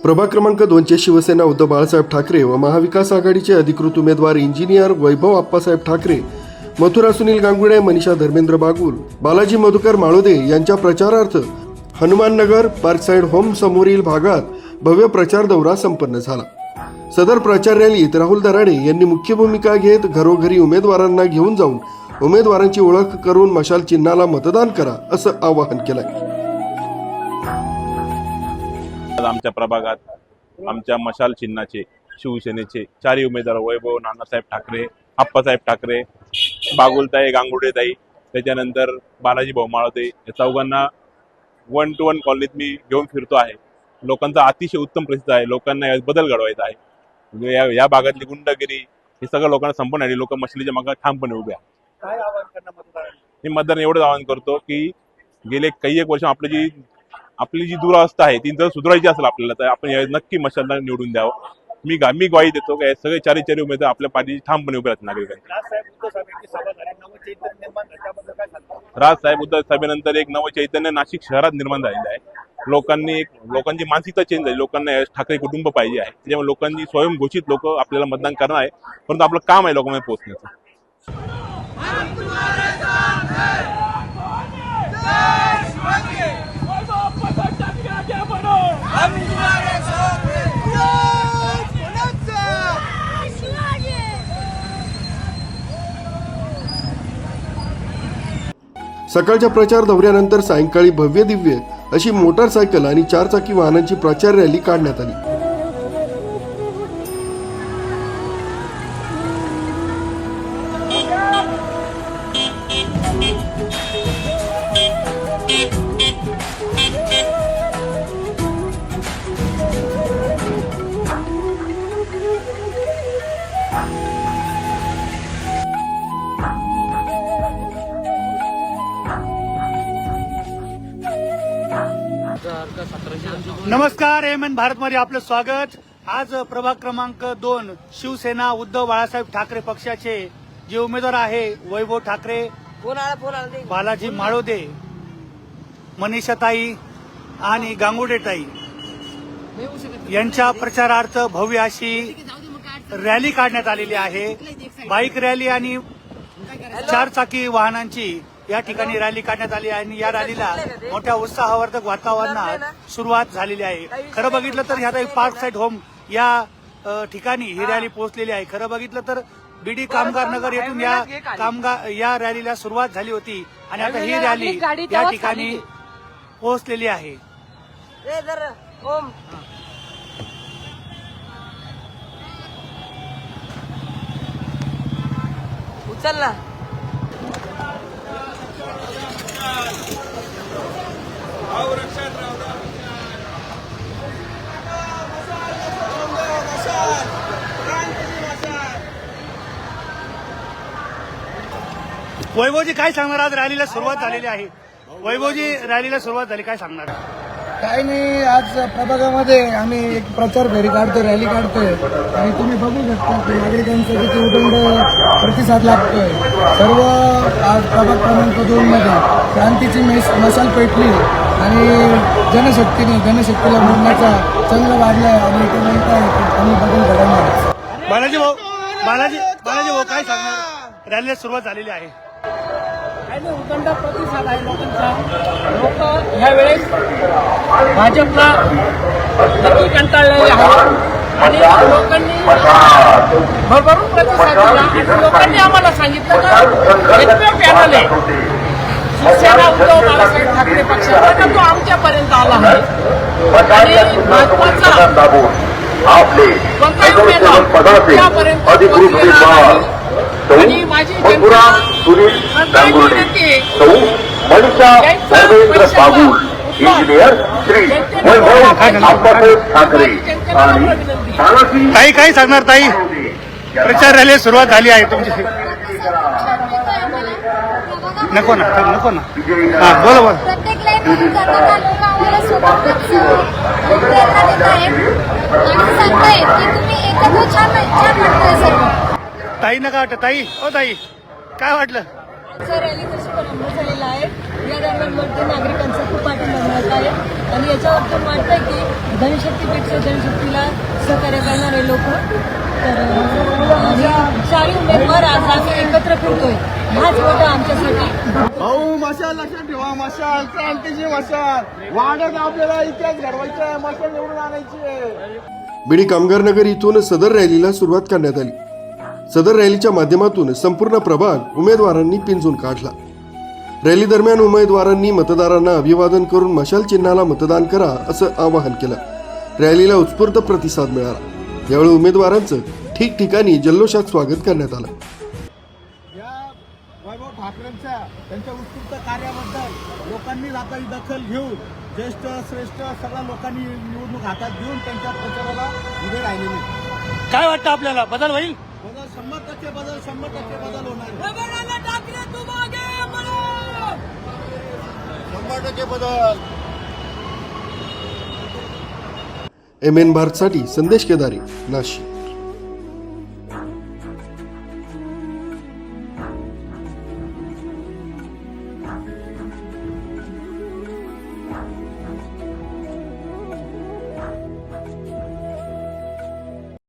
प्रभाग क्रमांक 2चे शिवसेना उद्धव बाळासाहेब ठाकरे व महाविकास आघाडीचे अधिकृत उमेदवार इंजिनियर वैभव आप्पासाहेब ठाकरे, मथुरा सुनील गांगुडे, मनीषा धर्मेंद्र बागुल, बालाजी मधुकर माळोदे यांच्या प्रचारार्थ हनुमाननगर पार्कसाइड होम समोरील भागात भव्य प्रचार दौरा संपन्न झाला। सदर प्रचार रॅलीत राहुल दराडे यांनी मुख्य भूमिका घेत घरोघरी उमेदवारांना घेऊन जाऊन उमेदवारांची ओळख करून मशाल चिन्हाला मतदान करा असं आवाहन केलंय। आमच्या प्रभागात आमच्या मशाल चिन्हाचे शिवसेनेचे चारही उमेदवार वैभव नानासाहेब ठाकरे, आप्पासाहेब ठाकरे, बागुलताई, गांगुडेताई, त्याच्यानंतर बालाजी भाऊ माळोदे या चौघांना 1 to 1 कॉलनीत मी घेऊन फिरतो आहे। लोकांचा अतिशय उत्तम प्रतिसाद आहे। लोकांना यात बदल घडवायचा आहे। म्हणजे या भागातली गुंडगिरी हे सगळं लोकांना संपवण्यासाठी लोक मशालीच्या मागे ठामपणे उभे आहेत। काय आवाहन करणार मतदारांना? मी मतदारांना एवढंच आवाहन करतो की गेले काही एक वर्ष आपली जी दुरावस्था आहे ती जर सुधारायची असेल आपल्याला तर आपण नक्की मशालला निवडून द्यावं। मी ग्वाही देतो की सगळे चारी उमेदवार आपल्या पाठीशी ठामपणे उभे राहतात नागरिकांचे। राजसाहेब उद्धव सभेनंतर एक नवं चैतन्य नाशिक शहरात निर्माण झालेलं आहे। लोकांची मानसिकता चेंज झाली। लोकांना ठाकरे कुटुंब पाहिजे आहे। त्याच्यामुळे लोकांनी स्वयंघोषित लोक आपल्याला मतदान करणार आहे, परंतु आपलं काम आहे लोकांमध्ये पोहोचण्याचं। सकाळच्या प्रचार दौऱ्यानंतर सायंकाळी भव्य दिव्य अशी मोटारसायकल आणि 4 चाकी वाहनांची प्रचार रॅली काढण्यात आली। नमस्कार, एमएन भारत मध्ये आपलं स्वागत। आज प्रभाग क्रमांक 2 शिवसेना उद्धव बाळासाहेब ठाकरे पक्षाचे जे उमेदवार आहे वैभव ठाकरे, बालाजी माळोदे, मनीषाताई आणि गांगुडेताई यांच्या प्रचारार्थ भव्य अशी रॅली काढण्यात आलेली आहे। बाईक रॅली आणि 4 चाकी वाहनांची या ठिकाणी रॅली काढण्यात आली आहे आणि या रॅलीला मोठ्या उत्साहवर्धक वातावरणात सुरुवात झालेली आहे। खरं बघितलं तर ह्या पार्क साइड होम या ठिकाणी ही रॅली पोहोचलेली आहे। खरं बघितलं तर बीडी कामगार नगर येथून या रॅलीला सुरुवात झाली होती आणि आता ही रॅली या ठिकाणी पोहोचलेली आहे। उचलला वैभवजी काय सांगणार? आज रॅलीला सुरुवात झालेली आहे। वैभवजी रॅलीला सुरुवात झाली, काय सांगणार? काही नाही, आज प्रभागामध्ये आम्ही एक प्रचार फेरी काढतोय, रॅली काढतोय आणि तुम्ही बघू शकता की नागरिकांचा किती उदंड प्रतिसाद लागतोय। सर्व आज प्रभाग क्रमांक 2 मध्ये क्रांतीची मशाल पेटली आणि जनशक्तीला मोडण्याचा चंद्र वाढलाय आणि ते म्हणताय की आम्ही बदल घडवणार। बालाजी भाऊ काय सांगणार? रॅलीला सुरुवात झालेली आहे। उदंड प्रतिसाद आहे लोकांचा। लोक ह्यावेळेस भाजपला नक्की कंटाळलेले आहेत आणि लोकांनी भरभरून प्रतिसाद दिला आणि लोकांनी आम्हाला सांगितलं का एकमेव पॅनल आहे शिवसेना उद्धव बाळासाहेब ठाकरे पक्षाचा, तो आमच्यापर्यंत आला आहे आणि महत्वाचा कोणताही उमेदवार त्यापर्यंत आणि माझी मथुरा सुनील गांगुडे, मनीषा धर्मेंद्र बागुल, इंजिनियर श्री वैभव आप्पासाहेब ठाकरे आणि बालाजी। काय सांगणार ताई? प्रचार रॅली सुरुवात झाली आहे तुमची। नको ना हा बोला। प्रत्येक लाईन आम्हाला सोबतच प्रेरणा देत आहेत आणि सांगतायत की तुम्ही एकत्र छान वाटतंय सर्व। ताई नका वाटत? ताई काय वाटलं? रॅली तशी प्रारंभ झालेला आहे। या रॅलीमध्ये नागरिकांचा खूप पाठिंबा मिळत आहे। आणि याच्यावरतून वाटतंय की धनशक्तीपेक्षा जनशक्तीला सहकार्य करणारे लोक तर आणि 4 उमेदवार आज आम्ही एकत्र फिरतोय. हाच मोठा आमच्यासाठी. भाऊ मशाल लक्षात ठेवा, मशाल क्रांतीची मशाल वाढत आपल्याला इतिहास घडवायचा आहे, मशाल निवडून आणायची आहे. बीडी कामगार नगर इथून सदर रॅलीला सुरुवात करण्यात आली. सदर रॅलीच्या माध्यमातून संपूर्ण प्रभाग उमेदवारांनी पिंजून काढला. रॅली दरम्यान उमेदवारांनी मतदारांना अभिवादन करून मशाल चिन्हाला मतदान करा असं आवाहन केलं. रॅलीला उत्स्फूर्त प्रतिसाद मिळाला. यावेळी उमेदवारांचं ठिकठिकाणी जल्लोषात स्वागत करण्यात आलं. या वैभव ठाकरेंच्या त्यांच्या उत्स्फूर्त कार्याबद्दल लोकांनी आता दखल घेऊन ज्येष्ठ श्रेष्ठ सगळ्या लोकांनी निवडणूक हातात घेऊन त्यांच्या प्रचाराला उभे राहिलेले. काय वाटतं आपल्याला बदल होईल? बदल 100% बदल 100% बदल होणार आहे. 100% बदल. MN भारतसाठी संदेश केदारे, नाशिक.